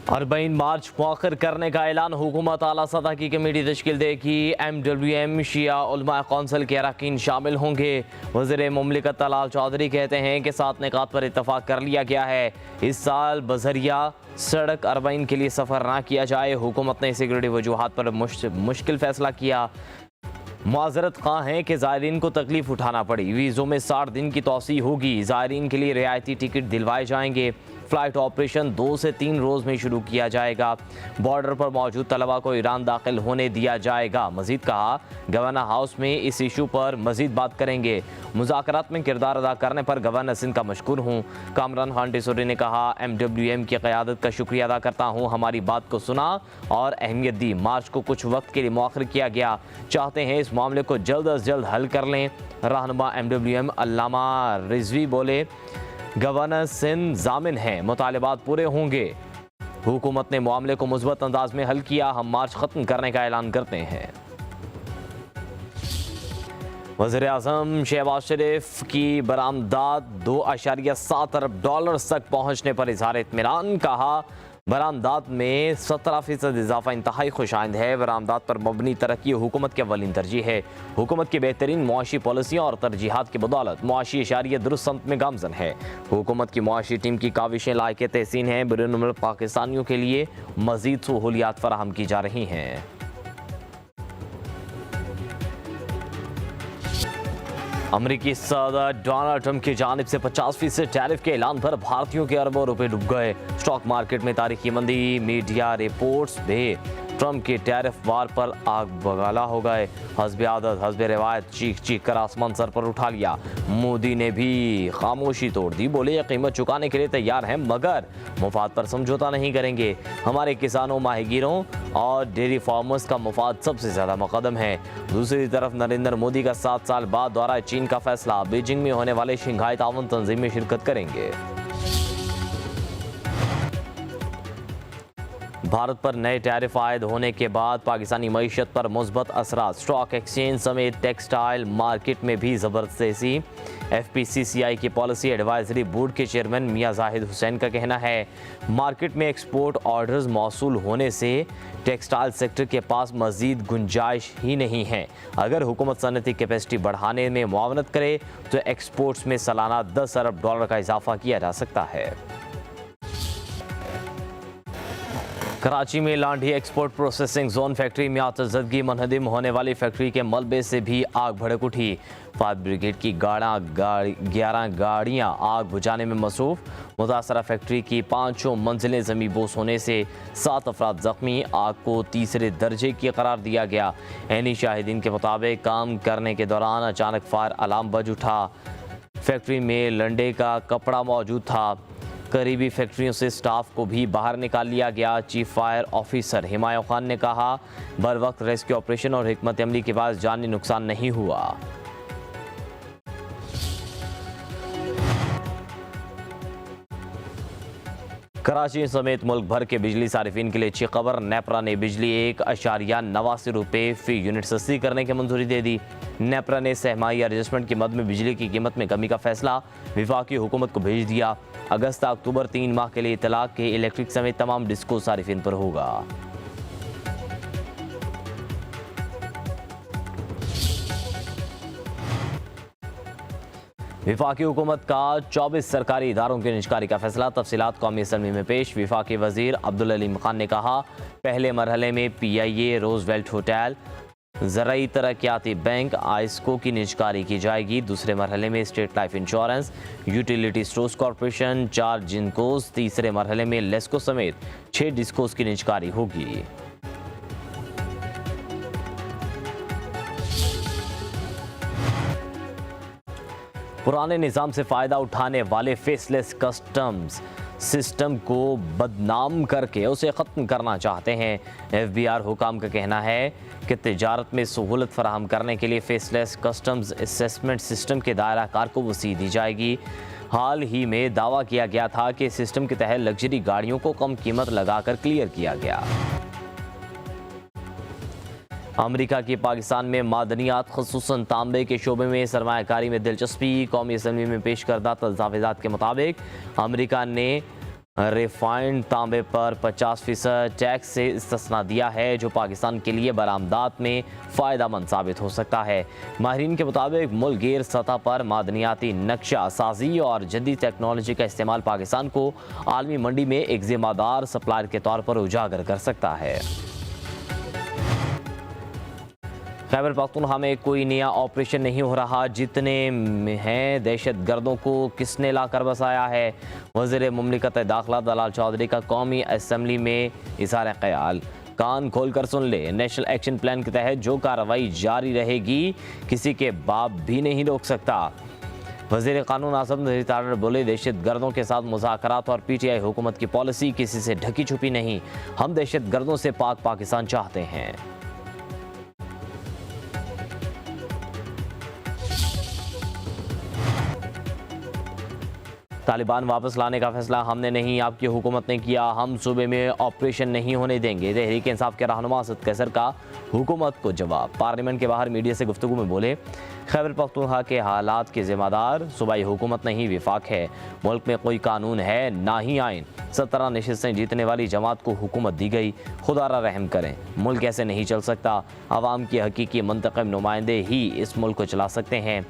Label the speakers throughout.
Speaker 1: अरबईन मार्च मौखर करने का ऐलान। हुकूमत आला सतह की कमेटी तश्कील देगी। MWM शिया उलमा कौंसिल के अरकान शामिल होंगे। वज़ीर मुमलिकत तलाल चौधरी कहते हैं कि 7 निकात पर इत्तफाक कर लिया गया है। इस साल बजरिया सड़क अरबईन के लिए सफ़र ना किया जाए। हुकूमत ने सिक्योरिटी वजूहात पर मुश्किल फैसला किया। माजरत खां हैं कि ज़ायरीन को तकलीफ उठाना पड़ी। वीज़ों में 60 दिन की तौसी होगी। ज़ायरीन के लिए रियायती टिकट दिलवाए जाएंगे। फ़्लाइट ऑपरेशन 2 से 3 रोज़ में शुरू किया जाएगा। बॉर्डर पर मौजूद तलबा को ईरान दाखिल होने दिया जाएगा। मज़ीद कहा, गवर्नर हाउस में इस इशू पर मज़ीद बात करेंगे। मुज़ाकरात में किरदार अदा करने पर गवर्नर सिंध का मशकूर हूँ। कामरान खान टिसोरी ने कहा, MWM की क़यादत का शुक्रिया अदा करता हूँ। हमारी बात को सुना और अहमियत दी। मार्च को कुछ वक्त के लिए मौखर किया गया। चाहते हैं इस मामले को जल्द अज जल्द हल कर लें। रहनुमा MWM अल्लामा रिजवी बोले, गवर्नर सिंध जामिन हैं, मुतालिबात पूरे होंगे। हुकूमत ने मामले को मुस्बत अंदाज में हल किया। हम मार्च खत्म करने का ऐलान करते हैं। वज़ीर आज़म शहबाज शरीफ की बरामदात $2.7 अरब तक पहुँचने पर इज़हार इत्मीनान। कहा, बरामदात में 17% इजाफा इंतहाई खुशाइंद है। बरामदात पर मबनी तरक्की हुकूमत की अव्वलीन तरजीह है। हुकूमत की बेहतरीन मुआशी पॉलिसियों और तरजीहात की बदौलत मुआशी इशारिया दुरुस्त समत में गामजन है। हुकूमत की मुआशी टीम की काविशें लायक तहसीन हैं। बैरून मुल्क पाकिस्तानियों के लिए मज़ीद सहूलियात फराहम की जा रही हैं। अमरीकी सदर डोनाल्ड ट्रंप की जानिब से 50% टैरिफ के ऐलान पर भारतीयों के अरबों रुपए डूब गए। स्टॉक मार्केट में तारीखी मंदी। मीडिया रिपोर्ट्स भी ट्रंप के टैरिफ वार पर आग बगाला हो गए। हस्ब आदत हस्ब रिवायत चीख चीख कर आसमान सर पर उठा लिया। मोदी ने भी खामोशी तोड़ दी। बोले, ये कीमत चुकाने के लिए तैयार हैं मगर मुफाद पर समझौता नहीं करेंगे। हमारे किसानों, माहीगीरों और डेयरी फार्मर्स का मुफाद सबसे ज़्यादा मुकदम है। दूसरी तरफ नरेंद्र मोदी का 7 साल बाद दौरा चीन का फैसला। बीजिंग में होने वाले शंघाई ताउन तंजीम में शिरकत करेंगे। भारत पर नए टैरिफ आयद होने के बाद पाकिस्तानी मईशत पर मुस्बत असरात। स्टॉक एक्सचेंज समेत टेक्सटाइल मार्केट में भी ज़बरदस्त तेज़ी। FPCCI की पॉलिसी एडवाइजरी बोर्ड के चेयरमैन मियां जाहिद हुसैन का कहना है, मार्केट में एक्सपोर्ट ऑर्डर्स मौसूल होने से टेक्सटाइल सेक्टर के पास मज़ीद गुंजाइश ही नहीं है। अगर हुकूमत सनती कैपेसिटी बढ़ाने में मुआवनत करे तो एक्सपोर्ट्स में सालाना $10 अरब का इजाफा किया जा सकता है। कराची में Landhi export processing zone factory में आतज़दगी। मनहदम होने वाली फैक्ट्री के मलबे से भी आग भड़क उठी। फायर ब्रिगेड की 11 गाड़ियां आग बुझाने में मसरूफ। मुतासरा फैक्ट्री की 5 मंजिलें ज़मीन बोस होने से 7 अफराद ज़ख्मी। आग को तीसरे दर्जे की करार दिया गया। ऐनी शाहिदीन के मुताबिक काम करने के दौरान अचानक फायर अलार्म बज उठा। फैक्ट्री में लंडे का कपड़ा मौजूद था। करीबी फैक्ट्रियों से स्टाफ को भी बाहर निकाल लिया गया। Chief fire officer Humayun Khan ने कहा, बर वक्त रेस्क्यू ऑपरेशन और हिकमत अमली के बाद जानी नुकसान नहीं हुआ। कराची समेत मुल्क भर के बिजली सारिफिन के लिए अच्छी खबर। नेपरा ने बिजली $1.89 फी यूनिट सस्ती करने की मंजूरी दे दी। नेपरा ने सहमाही एडजस्टमेंट की मद में बिजली की कीमत में कमी का फैसला वफाकी हुकूमत को भेज दिया। अगस्त अक्टूबर 3 माह के लिए इतलाक के इलेक्ट्रिक समेत तमाम डिस्को सारिफिन पर होगा। वफाकी हुकूमत का 24 सरकारी इदारों की निजकारी का फैसला। तफसीलात कौमी असम्बली में पेश। वफाकी वजीर अब्दुल अलीम खान ने कहा, पहले मरहले में PIA, रोजवेल्ट होटल, ज़राई तरक्याती बैंक, आइस्को की निजकारी की जाएगी। दूसरे मरहले में state life insurance, utility stores corporation, 4 जिनकोस। तीसरे मरहले में लेस्को समेत 6 डिस्कोस की निजकारी होगी। पुराने निज़ाम से फ़ायदा उठाने वाले फेसलेस कस्टम्स सिस्टम को बदनाम करके उसे ख़त्म करना चाहते हैं। FBR हुकाम का कहना है कि तिजारत में सहूलत फराहम करने के लिए फेसलेस कस्टम्स असेसमेंट सिस्टम के दायरा कार को वसी दी जाएगी। हाल ही में दावा किया गया था कि सिस्टम के तहत लग्जरी गाड़ियों को कम कीमत लगाकर क्लियर किया गया। अमेरिका की पाकिस्तान में मादनियात ख़ुसूसन तांबे के शोबे में सरमायाकारी में दिलचस्पी। कौमी असम्बली में पेश करदा दस्तावेज़ात के मुताबिक अमेरिका ने रिफाइंड तांबे पर 50% टैक्स से इस्तिस्ना दिया है, जो पाकिस्तान के लिए बरामदात में फ़ायदेमंद साबित हो सकता है। माहिरीन के मुताबिक मुल्क गिर सतह पर मादनियाती नक्शा साजी और जदीद टेक्नोलॉजी का इस्तेमाल पाकिस्तान को आलमी मंडी में एक जिम्मेदार सप्लायर के तौर पर उजागर कर सकता है। खैबर पख्तूनख्वा में कोई नया ऑपरेशन नहीं हो रहा, जितने हैं दहशत गर्दों को किसने लाकर बसाया है। वज़ीर मुमलिकत दाखिला दलाल चौधरी का कौमी असम्बली में इज़हार ख्याल। कान खोल कर सुन ले, नेशनल एक्शन प्लान के तहत जो कार्रवाई जारी रहेगी किसी के बाप भी नहीं रोक सकता। वज़ीर कानून आज़म नज़ीर तारड़ बोले, दहशत गर्दों के साथ मुज़ाकरात और PTI हुकूमत की पॉलिसी किसी से ढकी छुपी नहीं। हम दहशत गर्दों से पाक पाकिस्तान चाहते हैं। तालिबान वापस लाने का फैसला हमने नहीं, आपकी हुकूमत ने किया। हम सूबे में ऑपरेशन नहीं होने देंगे। तहरीक इंसाफ के रहनुमा असद कैसर का हुकूमत को जवाब। पार्लियामेंट के बाहर मीडिया से गुफ्तगू में बोले, खैबर पख्तूनख्वा के हालात के ज़िम्मेदार सूबाई हुकूमत नहीं विफाक है। मुल्क में कोई कानून है ना ही आइन। 17 नशिस्तें जीतने वाली जमात को हुकूमत दी गई। खुदारा रहम करें, मुल्क ऐसे नहीं चल सकता। आवाम के हकीकी मुंतखब नुमाइंदे ही इस मुल्क को चला सकते हैं।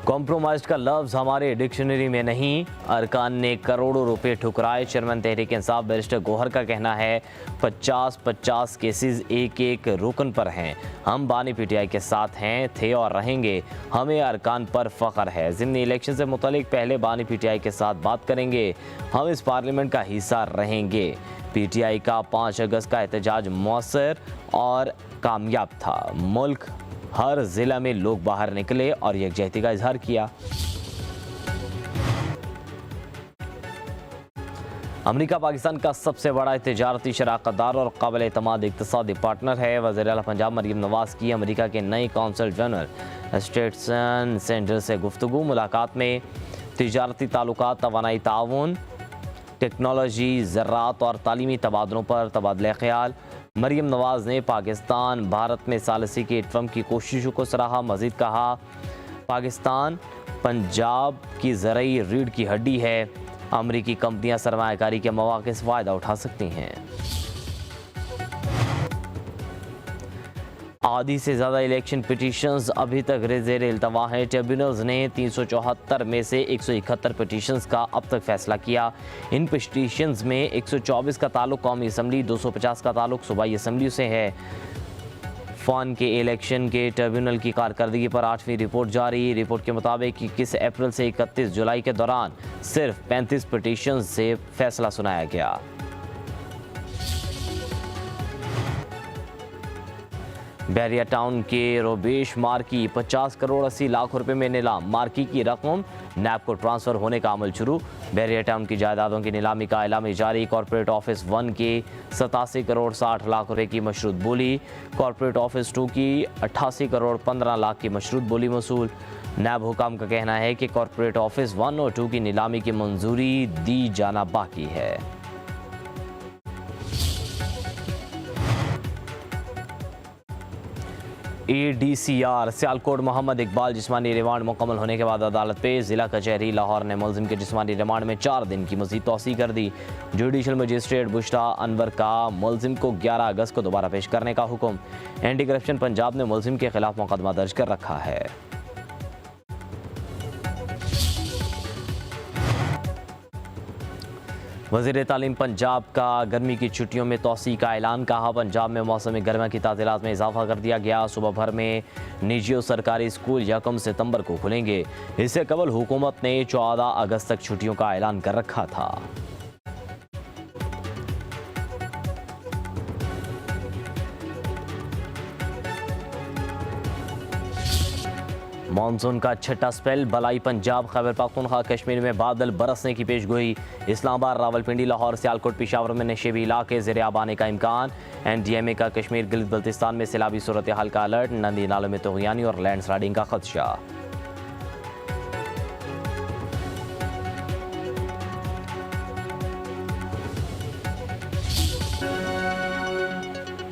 Speaker 1: कॉम्प्रोमाइज़ का लफ्ज़ हमारे डिक्शनरी में नहीं। अरकान ने करोड़ों रुपए ठुकराए। चेयरमैन तहरीक इंसाफ बैरिस्टर गौहर का कहना है 50-50 केसेस एक एक रुकन पर हैं। हम बानी PTI के साथ हैं, थे और रहेंगे। हमें अरकान पर फ़ख्र है। ज़िमनी इलेक्शन से मुतालिक पहले बानी PTI के साथ बात करेंगे। हम इस पार्लियामेंट का हिस्सा रहेंगे। PTI का 5 अगस्त का एहतजाज मौसर और कामयाब था। मुल्क हर ज़िला में लोग बाहर निकले और यकजहती का इजहार किया। अमेरिका पाकिस्तान का सबसे बड़ा तिजारती शराकतदार और काबिल एतमाद इक़्तिसादी पार्टनर है। वज़ीर आला पंजाब मरियम नवाज़ की अमेरिका के नए कौंसल जनरल स्टेटसन सेंटर से गुफ्तगू। मुलाकात में तिजारती ताल्लुकात, तवानाई ताउन, टेक्नोलॉजी, ज़राअत और तालीमी तबादलों पर तबादला ख्याल। मरियम नवाज़ ने पाकिस्तान भारत में सालसी की ट्रम्प की कोशिशों को सराहा। मज़ीद कहा, पाकिस्तान पंजाब की ज़रई रीढ़ की हड्डी है। अमरीकी कंपनियां सरमायाकारी के मौक़े से फ़ायदा उठा सकती हैं। आधी से ज़्यादा इलेक्शन पिटीशंस अभी तक ज़ेर इल्तवा हैं। ट्रिब्यूनल्स ने 374 में से 171 पिटीशंस का अब तक फैसला किया। इन पिटीशंस में 124 का ताल्लुक कौमी असम्बली, 250 का ताल्लुक सूबाई असम्बली से है। फ़ान के इलेक्शन के ट्रिब्यूनल की कारकर्दगी पर 8वीं रिपोर्ट जारी। रिपोर्ट के मुताबिक 21 अप्रैल से 31 जुलाई के दौरान सिर्फ 35 पिटीशंस से फैसला सुनाया गया। बहरिया टाउन के रोबेश मार्की 50 करोड़ 80 लाख रुपए में नीलाम। मार्की की रकम नैब को ट्रांसफ़र होने का अमल शुरू। बहरिया टाउन की जायदादों की नीलामी का ऐलान जारी। कॉर्पोरेट ऑफिस 1 के 87 करोड़ 60 लाख रुपए की मशरूत बोली। कॉर्पोरेट ऑफिस 2 की 88 करोड़ 15 लाख की मशरूत बोली मसूल। नैब हुकाम का कहना है कि कॉर्पोरेट ऑफिस 1 और 2 की नीलामी की मंजूरी दी जाना बाकी है। ADCR सियालकोट मोहम्मद इकबाल जिस्मानी रिमांड मुकम्मल होने के बाद अदालत पे। ज़िला कचहरी लाहौर ने मुलजिम के जिस्मानी रिमांड में 4 दिन की मज़ीद तौसीह कर दी। जुडिशल मजिस्ट्रेट बुशरा अनवर का मुलजिम को 11 अगस्त को दोबारा पेश करने का हुक्म। एंटी करप्शन पंजाब ने मुलजिम के खिलाफ मुकदमा दर्ज कर रखा है। वज़ीर तालीम पंजाब का गर्मी की छुट्टियों में तौसीह का ऐलान। कहा, पंजाब में मौसम गर्मा की तातीलात में इजाफा कर दिया गया। सुबह भर में निजी और सरकारी स्कूल 1 सितंबर को खुलेंगे। इससे कबल हुकूमत ने 14 अगस्त तक छुट्टियों का ऐलान कर रखा था। मानसून का छठा स्पेल बलाई पंजाब। खैबर पख्तूनख्वा कश्मीर में बादल बरसने की पेशगोई। इस्लामाबाद, रावलपिंडी, लाहौर, सियालकोट, पेशावर में नशेबी इलाके ज़ेर आब आने का इम्कान। NDMA का कश्मीर गिलगित बल्तिस्तान में सैलाबी सूरत हाल का अलर्ट। नदी नालों में तूग़यानी और लैंड स्लाइडिंग का खदशा।